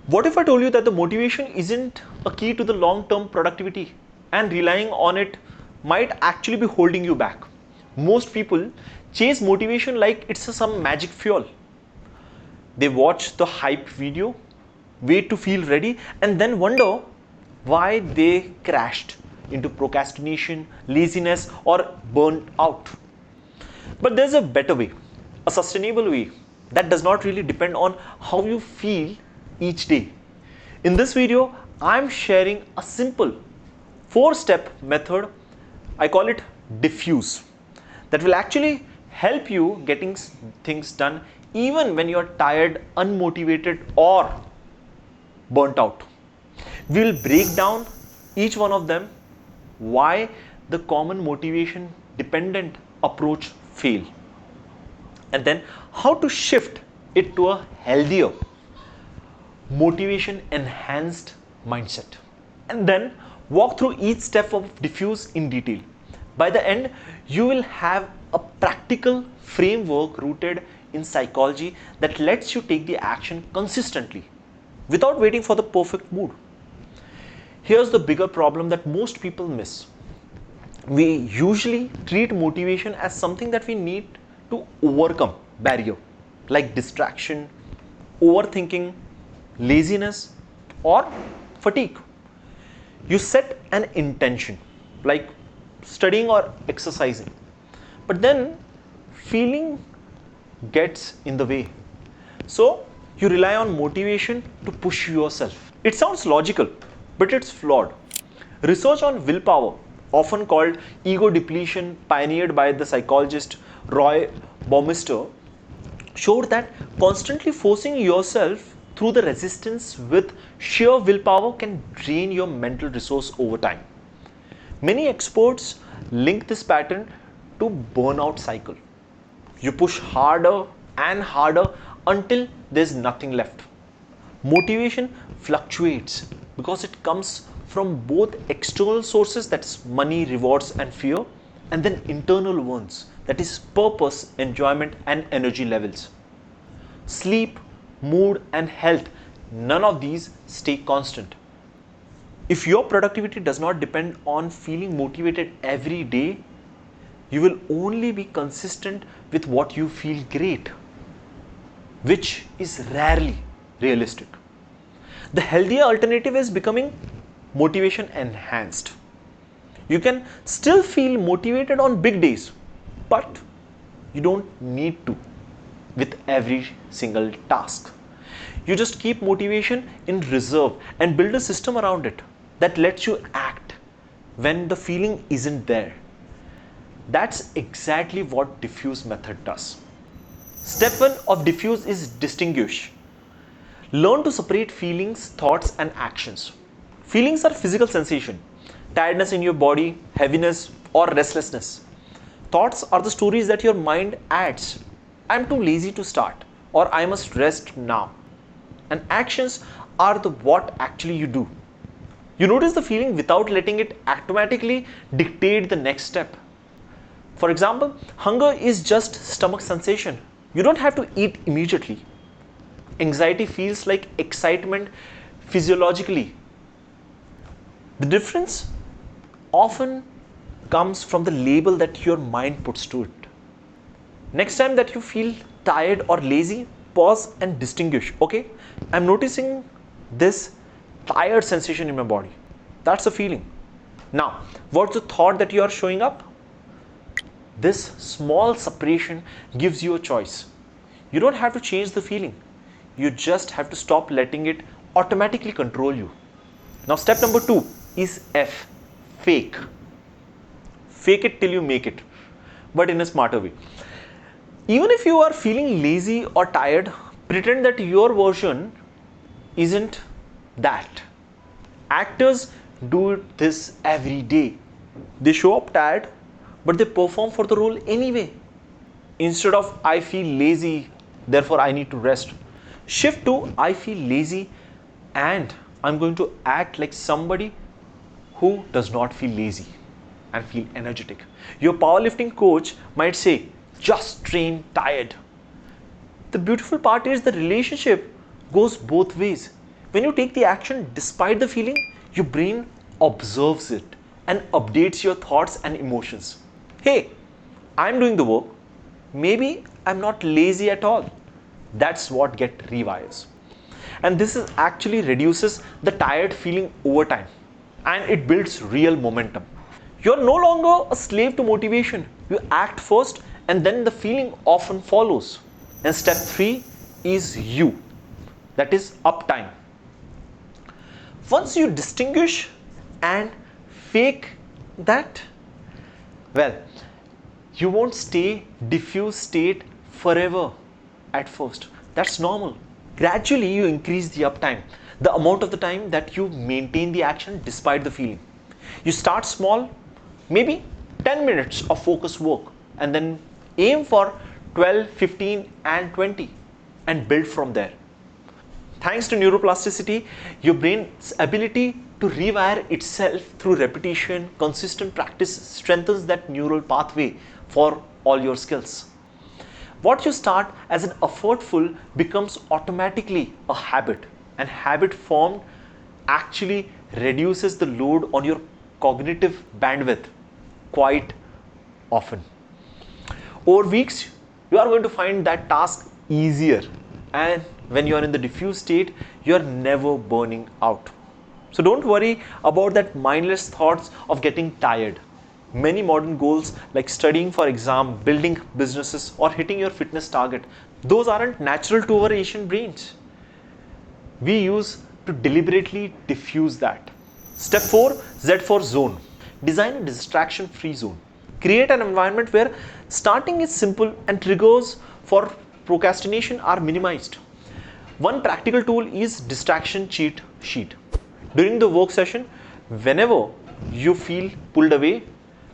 What if I told you that the motivation isn't a key to the long-term productivity and relying on it might actually be holding you back? Most people chase motivation like it's some magic fuel. They watch the hype video, wait to feel ready, and then wonder why they crashed into procrastination, laziness, or burnt out. But there's a better way, a sustainable way that does not really depend on how you feel each day. In this video, I'm sharing a simple 4-step method. I call it diffuse, that will actually help you getting things done even when you're tired, unmotivated, or burnt out. We will break down each one of them, why the common motivation dependent approach fail, and then how to shift it to a healthier motivation enhanced mindset, and then walk through each step of diffuse in detail. By the end, you will have a practical framework rooted in psychology that lets you take the action consistently without waiting for the perfect mood. Here's the bigger problem that most people miss. We usually treat motivation as something that we need to overcome barrier like distraction, overthinking, laziness, or fatigue. You set an intention like studying or exercising, but then feeling gets in the way. So you rely on motivation to push yourself. It sounds logical, but it's flawed. Research on willpower, often called ego depletion, pioneered by the psychologist Roy Baumeister, showed that constantly forcing yourself through the resistance with sheer willpower can drain your mental resource over time. Many experts link this pattern to burnout cycle. You push harder and harder until there's nothing left. Motivation fluctuates because it comes from both external sources, that's money, rewards, and fear, and then internal ones, that is purpose, enjoyment, and energy levels. Sleep, mood, and health, none of these stay constant. If your productivity does not depend on feeling motivated every day, you will only be consistent with what you feel great, which is rarely realistic. The healthier alternative is becoming motivation enhanced. You can still feel motivated on big days, but you don't need to with every single task. You just keep motivation in reserve and build a system around it that lets you act when the feeling isn't there. That's exactly what diffuse method does. Step 1 of diffuse is distinguish. Learn to separate feelings, thoughts, and actions. Feelings are physical sensation, tiredness in your body, heaviness, or restlessness. Thoughts are the stories that your mind adds. I'm too lazy to start, or I must rest now. And actions are the what actually you do. You notice the feeling without letting it automatically dictate the next step. For example, hunger is just stomach sensation. You don't have to eat immediately. Anxiety feels like excitement physiologically. The difference often comes from the label that your mind puts to it. Next time that you feel tired or lazy, pause and distinguish. Okay, I'm noticing this tired sensation in my body. That's a feeling. Now, what's the thought that you are showing up? This small separation gives you a choice. You don't have to change the feeling. You just have to stop letting it automatically control you. Now, step number 2 is F, fake. Fake it till you make it, but in a smarter way. Even if you are feeling lazy or tired, pretend that your version isn't that. Actors do this every day. They show up tired, but they perform for the role anyway. Instead of I feel lazy, therefore I need to rest, shift to I feel lazy and I'm going to act like somebody who does not feel lazy and feel energetic. Your powerlifting coach might say, just train tired. The beautiful part is the relationship goes both ways. When you take the action despite the feeling, your brain observes it and updates your thoughts and emotions. Hey, I'm doing the work. Maybe I'm not lazy at all. That's what get rewires. And this is actually reduces the tired feeling over time, and it builds real momentum. You're no longer a slave to motivation. You act first and then the feeling often follows. And step 3 is you. That is uptime. Once you distinguish and fake that, well, you won't stay diffuse state forever at first. That's normal. Gradually you increase the uptime, the amount of the time that you maintain the action despite the feeling. You start small, maybe 10 minutes of focused work, and then aim for 12, 15 and 20 and build from there. Thanks to neuroplasticity, your brain's ability to rewire itself through repetition, consistent practice strengthens that neural pathway for all your skills. What you start as an effortful becomes automatically a habit, and habit formed actually reduces the load on your cognitive bandwidth quite often. Over weeks, you are going to find that task easier, and when you are in the diffuse state, you are never burning out. So don't worry about that mindless thoughts of getting tired. Many modern goals like studying for exam, building businesses or hitting your fitness target, those aren't natural to our Asian brains. We use to deliberately diffuse that. Step 4, Z for zone. Design a distraction-free zone. Create an environment where starting is simple and triggers for procrastination are minimized. One practical tool is distraction cheat sheet. During the work session, whenever you feel pulled away,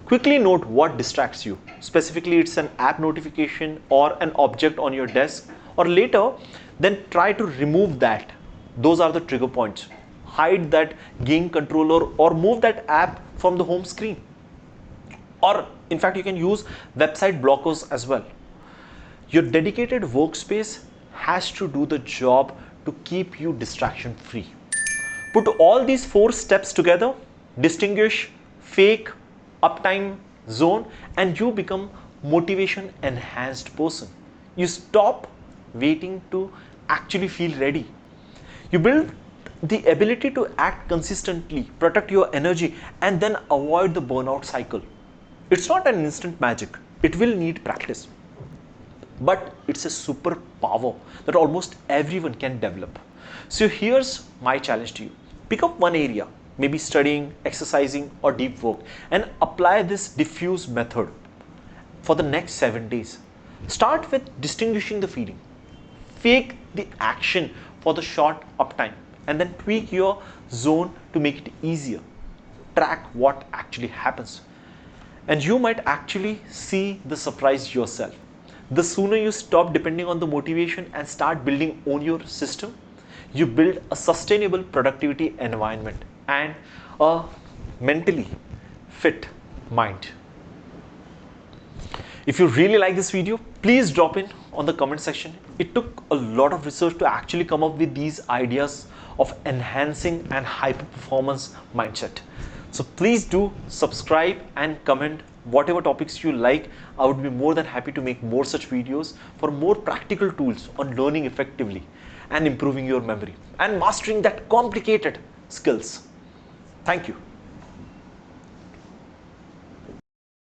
quickly note what distracts you. Specifically, it's an app notification or an object on your desk, or later, then try to remove that. Those are the trigger points. Hide that game controller or move that app from the home screen. Or in fact, you can use website blockers as well. Your dedicated workspace has to do the job to keep you distraction free. Put all these 4 steps together, distinguish, fake, uptime, zone, and you become motivation enhanced person. You stop waiting to actually feel ready. You build the ability to act consistently, protect your energy, and then avoid the burnout cycle. It's not an instant magic. It will need practice. But it's a superpower that almost everyone can develop. So here's my challenge to you. Pick up one area, maybe studying, exercising, or deep work, and apply this diffuse method for the next 7 days. Start with distinguishing the feeling. Fake the action for the short uptime, and then tweak your zone to make it easier. Track what actually happens, and you might actually see the surprise yourself. The sooner you stop depending on the motivation and start building on your system, you build a sustainable productivity environment and a mentally fit mind. If you really like this video, please drop in on the comment section. It took a lot of research to actually come up with these ideas of enhancing and hyper performance mindset. So please do subscribe and comment whatever topics you like. I would be more than happy to make more such videos for more practical tools on learning effectively and improving your memory and mastering that complicated skills. Thank you.